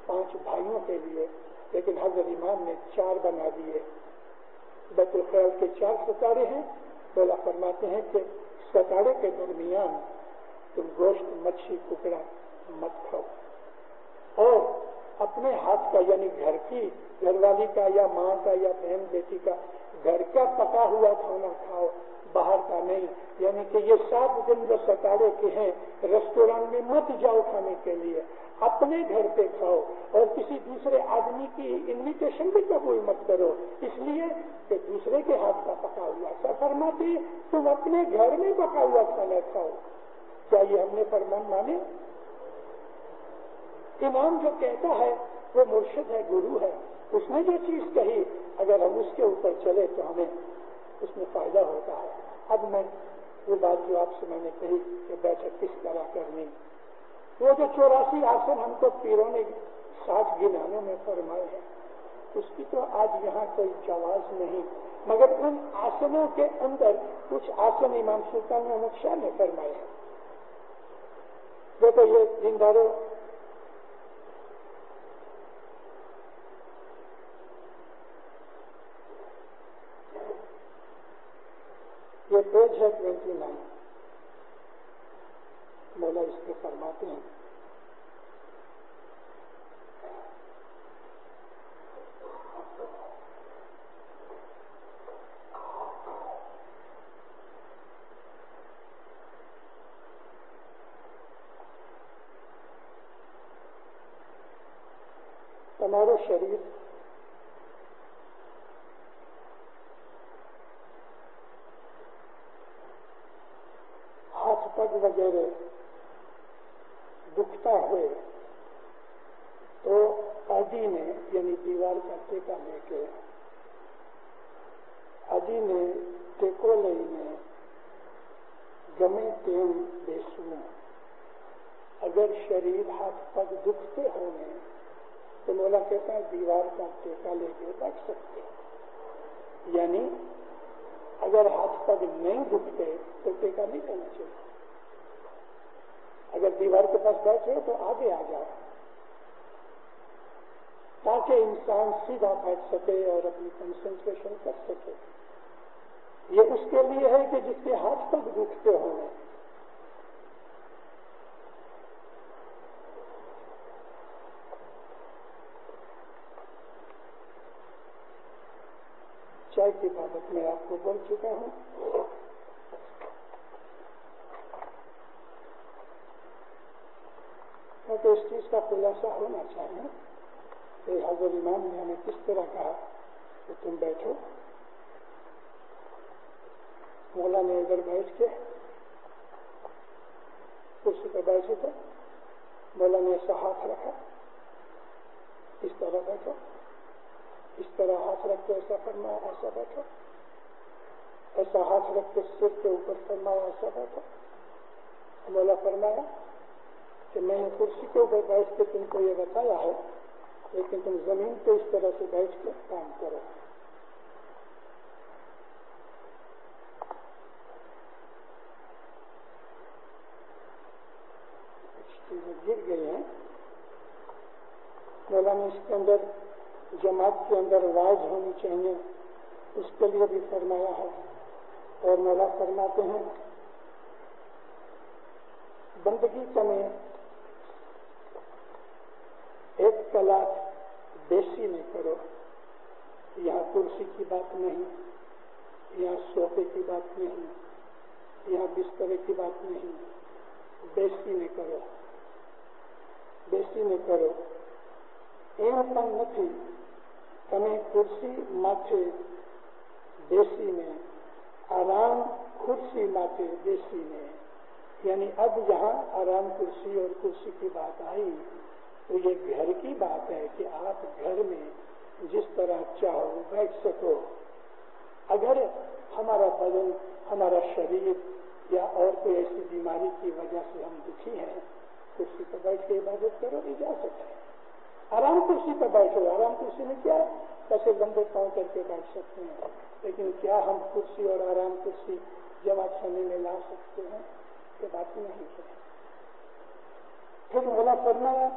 5 بھائیوں کے لیے. لیکن حضرت امام نے 4 بنا دیے. بیت الخیال کے 4 ستاڑے ہیں. مولا فرماتے ہیں کہ ستاڑے کے درمیان تم گوشت، مچھی، ککڑا مت کھاؤ، اور اپنے ہاتھ کا یعنی گھر کی گھر والی کا یا ماں کا یا بہن بیٹی کا گھر کا پکا ہوا کھانا کھاؤ، باہر کا نہیں. یعنی کہ یہ 7 دن جو ستاڑے کے ہیں ریسٹورینٹ میں مت جاؤ کھانے کے لیے، اپنے گھر پہ کھاؤ. اور کسی دوسرے آدمی کی انویٹیشن بھی قبول مت کرو، اس لیے کہ دوسرے کے ہاتھ کا پکا ہوا. ایسا فرماتے تم اپنے گھر میں پکا ہوا کھانا کھاؤ. کیا یہ ہم نے فرمان مانے؟ امام جو کہتا ہے وہ مرشد ہے، گرو ہے، اس نے جو چیز کہی اگر ہم اس کے اوپر چلے تو ہمیں اس میں فائدہ ہوتا ہے۔ اب میں وہ بات جو آپ سے میں نے کہی کہ بیٹھک کس طرح کرنی، وہ جو 84 آسن ہم کو پیروں نے 60 گنانوں میں فرمائے ہیں، اس کی تو آج یہاں کوئی جواز نہیں، مگر ان آسنوں کے اندر کچھ آسن امام سلطان محمد شاہ نے فرمائے ہیں۔ دیکھو یہ دینداروں، یہ پیج ہے 29، مولا اس کے فرماتے ہیں تمہارا شریر ہاتھ پگ وغیرہ دکھتا ہوئے تو حاجی نے یعنی دیوار کا ٹیکا لے کے حاجی نے ٹیکو لینے گمے تیم بیسوں، اگر شریر ہاتھ پگ دکھتے ہوئے تو مولا کہتا ہے دیوار کا ٹیکا لے کے بیٹھ سکتے، یعنی اگر ہاتھ پگ نہیں دکھتے تو ٹیکا نہیں کرنا چاہیے، اگر دیوار کے پاس بیٹھے تو آگے آ جاؤ تاکہ انسان سیدھا بیٹھ سکے اور اپنی کنسنٹریشن کر سکے۔ یہ اس کے لیے ہے کہ جس کے ہاتھ پگ دکھتے ہوں۔ چائے کی بابت میں آپ کو بول چکا ہوں۔ تو اس چیز کا خلاصہ ہونا چاہیے کہ حضرت امام نے ہمیں کس طرح کہا کہ تم بیٹھو، مولا نے ادھر بیٹھ کے کرسی پہ بیٹھے تھے، مولا نے ایسا ہاتھ رکھا، اس طرح بیٹھو، اس طرح ہاتھ رکھ کے ایسا فرمایا ایسا بیٹھو، ایسا ہاتھ رکھ کے سر کے اوپر فرمایا ایسا بیٹھو۔ مولا فرمایا کہ میں نے کرسی کے اوپر بیٹھ کے تم کو یہ بتایا ہے، لیکن تم زمین پہ اس طرح سے بیٹھ کے کام کرو۔ گر گئے ہیں، مولا نے اس کے اندر جماعت کے اندر واعظ ہونی چاہیے، اس کے لیے بھی فرمایا ہے، اور مولا فرماتے ہیں بندگی کریں ایک کلاس بیسی میں کرو، یہاں کرسی کی بات نہیں، یہاں صوفے کی بات نہیں، یہاں بسترے کی بات نہیں، بیسی میں کرو، بیسی میں کرو۔ این پن نتھی تمہیں کرسی ماتھے بیسی میں، آرام کرسی ماتھے بیسی میں، یعنی اب یہاں آرام کرسی اور کرسی کی بات آئی تو یہ گھر کی بات ہے کہ آپ گھر میں جس طرح چاہو بیٹھ سکو۔ اگر ہمارا بدن، ہمارا شریر یا اور کوئی ایسی بیماری کی وجہ سے ہم دکھی ہیں، کرسی پہ بیٹھ کے عبادت کرو، اجازت ہے۔ آرام کرسی پہ بیٹھو، آرام کرسی میں کیا ہے، کیسے لمبے پاؤں کر کے بیٹھ سکتے ہیں، لیکن کیا ہم کرسی اور آرام کرسی جماعت خانے میں لا سکتے ہیں؟ یہ بات نہیں ہے۔ پھر مولا فرمایا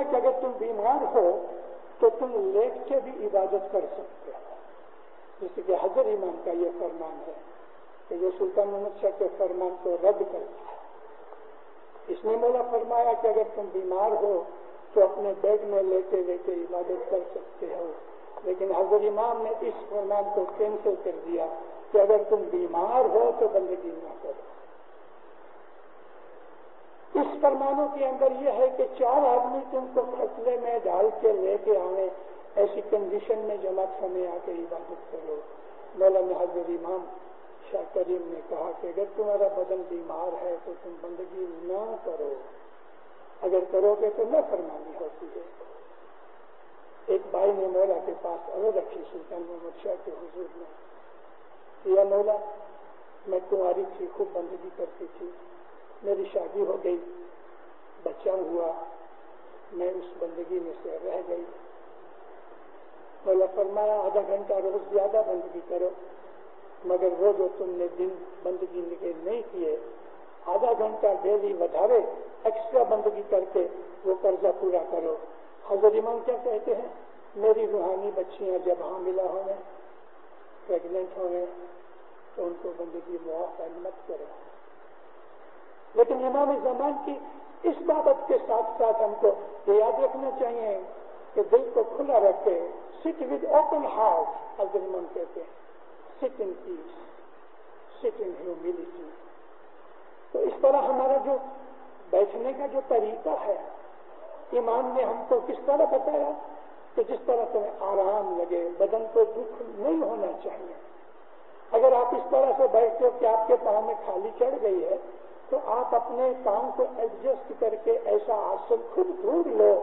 کہ اگر تم بیمار ہو تو تم لیٹ کے بھی عبادت کر سکتے ہو، جیسے کہ حضرت امام کا یہ فرمان ہے کہ جو سلطان محمد شاہ کے فرمان کو رد کرتا ہے، اس نے مولا فرمایا کہ اگر تم بیمار ہو تو اپنے بیڈ میں لیتے لیتے عبادت کر سکتے ہو، لیکن حضرت امام نے اس فرمان کو کینسل کر دیا کہ اگر تم بیمار ہو تو بندگی نہ کرو۔ اس فرمانوں کے اندر یہ ہے کہ 4 آدمی تم کو کھٹلے میں ڈال کے لے کے آئے، ایسی کنڈیشن میں جماعت خانے آ کے عبادت کرو، مولانا حضرت امام شاہ کریم نے کہا کہ اگر تمہارا بدن بیمار ہے تو تم بندگی نہ کرو، اگر کرو گے تو نہ فرمانی ہوتی ہے۔ ایک بھائی نے مولا کے پاس عرض رکھی سلطان محمد شاہ کے حضور میں، یا مولا میں تمہاری تھی، خوب بندگی کرتی تھی، میری شادی ہو گئی، بچہ ہوا، میں اس بندگی میں سے رہ گئی۔ مولا فرمایا آدھا گھنٹہ روز زیادہ بندگی کرو، مگر وہ جو تم نے دن بندگی کے نہیں کیے، آدھا گھنٹہ ڈیلی ودھارے ایکسٹرا بندگی کر کے وہ قرضہ پورا کرو۔ حضرت امام کیا کہتے ہیں؟ میری روحانی بچیاں جب حاملہ ہوئے، پریگننٹ ہوئے، تو ان کو بندگی معاف مت کرو۔ لیکن امام زمان کی اس بابت کے ساتھ ساتھ ہم کو یہ یاد رکھنا چاہیے کہ دل کو کھلا رکھے، سٹ ود اوپن ہارٹ، حضرت امام کہتے ہیں، سٹ ان پیس، سٹ ان ہیوملٹی۔ تو اس طرح ہمارا جو بیٹھنے کا جو طریقہ ہے، امام نے ہم کو کس طرح بتایا کہ جس طرح تمہیں آرام لگے، بدن کو دکھ نہیں ہونا چاہیے۔ اگر آپ اس طرح سے بیٹھتے ہو کہ آپ کے پاؤں میں کھالی چڑھ گئی ہے، تو آپ اپنے پاؤں کو ایڈجسٹ کر کے ایسا آسن خود ڈھونڈ لو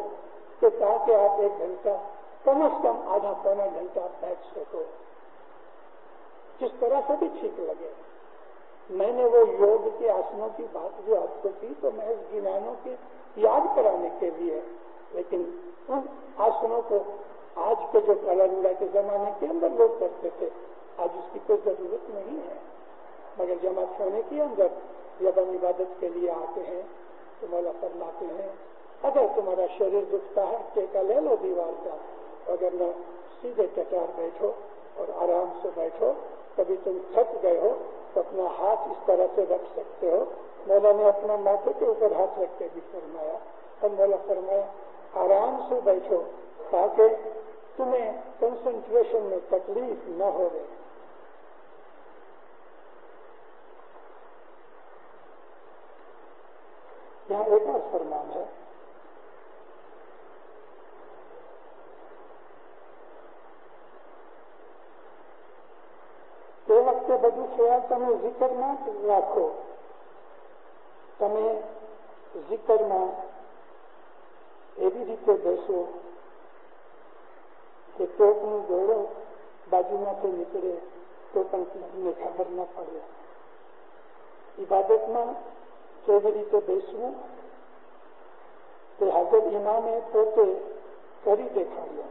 کہ تاکہ آپ ایک گھنٹہ کم از کم آدھا پونا گھنٹہ بیٹھ سکو، جس طرح سے بھی ٹھیک لگے۔ میں نے وہ یوگ کے آسنوں کی بات جو آپ کو کی تو محض گنانوں کے یاد کرانے کے لیے، لیکن ان آسنوں کو آج کے جو کالروڑا کے زمانے کے اندر لوگ کرتے تھے، آج اس کی کوئی ضرورت نہیں ہے۔ مگر جماعت ہونے کے اندر جب ہم عبادت کے لیے آتے ہیں تو مولا فرماتے ہیں اگر تمہارا شریر دکھتا ہے ٹیکا لے لو دیوار کا، اگر نہ سیدھے چٹار بیٹھو اور آرام سے بیٹھو۔ کبھی تم تھک گئے ہو تو اپنا ہاتھ اس طرح سے رکھ سکتے ہو۔ مولا نے اپنا ماتھے کے اوپر ہاتھ رکھ کے بھی فرمایا، اور مولا فرمایا آرام سے بیٹھو تاکہ تمہیں کنسنٹریشن میں تکلیف نہ ہو رہے۔ یہاں ایک اور فرمان ہے، તે વખતે બધું ખ્યાલ તમે ઝિકરમાં રાખો, તમે ઝિકરમાં એવી રીતે બેસો કે ટોપનું દોડો બાજુમાંથી નીકળે તો પણ તમને ખબર ન પડે। ઇબાદતમાં કેવી રીતે બેસવું તે હાજર ઇમામે પોતે કરી દેખાડ્યું।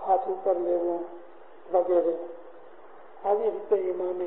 હાથ ઉપર લેવું વગેરે। આવી રીતે ઇમામે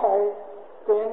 થાય તો એમ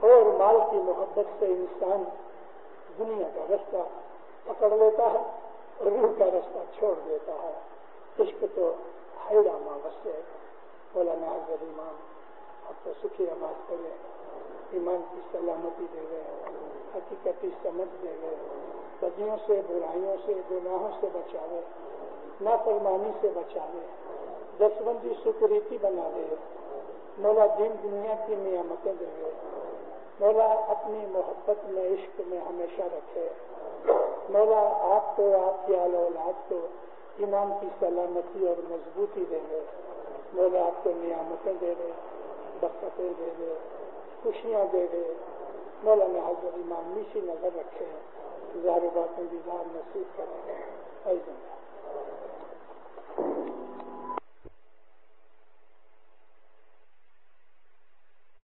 اور مال کی محبت سے انسان دنیا کا رستہ پکڑ لیتا ہے اور روح کا رستہ چھوڑ دیتا ہے. عشق تو حیرا ماوس ہے. مولانا حضرت امام اب تو سکھی آواز کرے، ایمان کی سلامتی دے گئے، حقیقتی سمجھ دے گئے، بدیوں سے، برائیوں سے، گناہوں سے بچاوے، نافرمانی سے بچاوے، دسبندی سکریتی بنا دے. مولا دین دنیا کی نعمتیں دے گئے. مولا اپنی محبت میں، عشق میں ہمیشہ رکھے. مولا آپ کو، آپ کی آل اولاد کو ایمان کی سلامتی اور مضبوطی دے گئے. مولا آپ کو نعمتیں دے گئے، برکتیں دے گئے، خوشیاں دے گئے. مولانا حضرت امام نیچی نظر رکھے، ظاہر باتیں دیدار نصیب کرے.